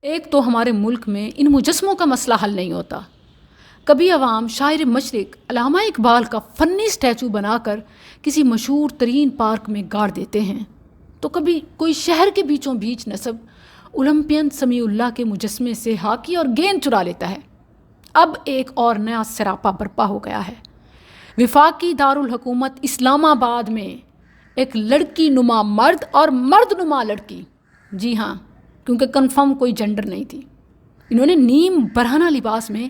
ایک تو ہمارے ملک میں ان مجسموں کا مسئلہ حل نہیں ہوتا. کبھی عوام شاعر مشرق علامہ اقبال کا فنی اسٹیچو بنا کر کسی مشہور ترین پارک میں گاڑ دیتے ہیں، تو کبھی کوئی شہر کے بیچوں بیچ نصب اولمپئن سمیع اللہ کے مجسمے سے ہاکی اور گیند چرا لیتا ہے. اب ایک اور نیا سراپا برپا ہو گیا ہے. وفاقی دارالحکومت اسلام آباد میں ایک لڑکی نما مرد اور مرد نما لڑکی، جی ہاں، کیونکہ کنفرم کوئی جنڈر نہیں تھی، انہوں نے نیم برہنہ لباس میں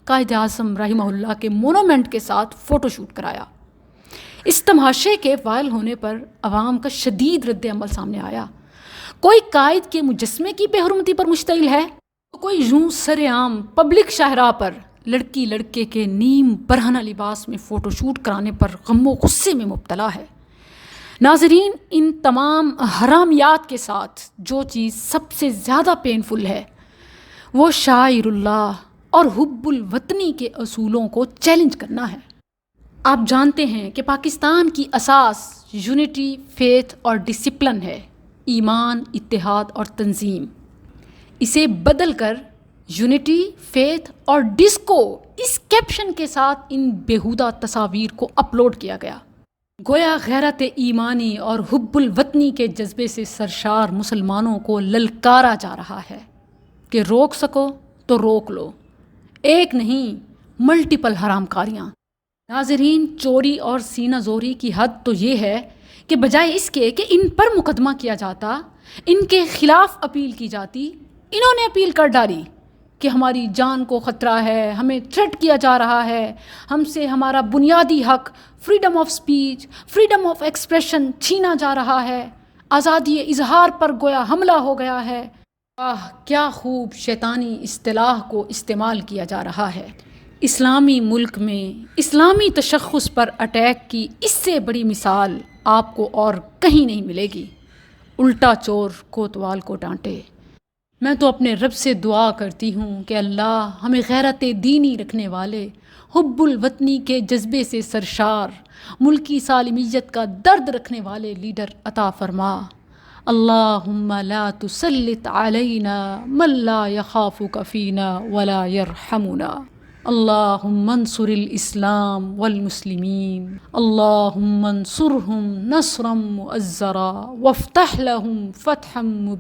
قائد اعظم رحمہ اللہ کے مونومنٹ کے ساتھ فوٹو شوٹ کرایا. اس تماشے کے وائرل ہونے پر عوام کا شدید رد عمل سامنے آیا. کوئی قائد کے مجسمے کی بے حرمتی پر مشتعل ہے، تو کوئی یوں سر عام پبلک شاہراہ پر لڑکی لڑکے کے نیم برہنہ لباس میں فوٹو شوٹ کرانے پر غم و غصے میں مبتلا ہے. ناظرین، ان تمام حرامیات کے ساتھ جو چیز سب سے زیادہ پینفل ہے وہ شاعر اللہ اور حب الوطنی کے اصولوں کو چیلنج کرنا ہے. آپ جانتے ہیں کہ پاکستان کی اساس یونٹی، فیتھ اور ڈسپلن ہے، ایمان، اتحاد اور تنظیم. اسے بدل کر یونٹی، فیتھ اور ڈسکو اس کیپشن کے ساتھ ان بیہودہ تصاویر کو اپلوڈ کیا گیا. گویا غیرت ایمانی اور حب الوطنی کے جذبے سے سرشار مسلمانوں کو للکارا جا رہا ہے کہ روک سکو تو روک لو، ایک نہیں ملٹیپل حرام کاریاں. ناظرین، چوری اور سینہ زوری کی حد تو یہ ہے کہ بجائے اس کے کہ ان پر مقدمہ کیا جاتا، ان کے خلاف اپیل کی جاتی، انہوں نے اپیل کر ڈالی کہ ہماری جان کو خطرہ ہے، ہمیں تھریٹ کیا جا رہا ہے، ہم سے ہمارا بنیادی حق freedom of speech, freedom of expression چھینا جا رہا ہے، آزادی اظہار پر گویا حملہ ہو گیا ہے. کیا خوب شیطانی اصطلاح کو استعمال کیا جا رہا ہے. اسلامی ملک میں اسلامی تشخص پر اٹیک کی اس سے بڑی مثال آپ کو اور کہیں نہیں ملے گی. الٹا چور کوتوال کو ڈانٹے. میں تو اپنے رب سے دعا کرتی ہوں کہ اللہ ہمیں غیرت دینی رکھنے والے، حب الوطنی کے جذبے سے سرشار، ملکی سالمیت کا درد رکھنے والے لیڈر عطا فرما. اللہم لا تسلط علینا من لا یخافک فینا ولا یرحمنا. اللہم انصر الاسلام والمسلمین. اللہم انصرهم نصرا مؤزرا وافتح لهم فتحا مبینا.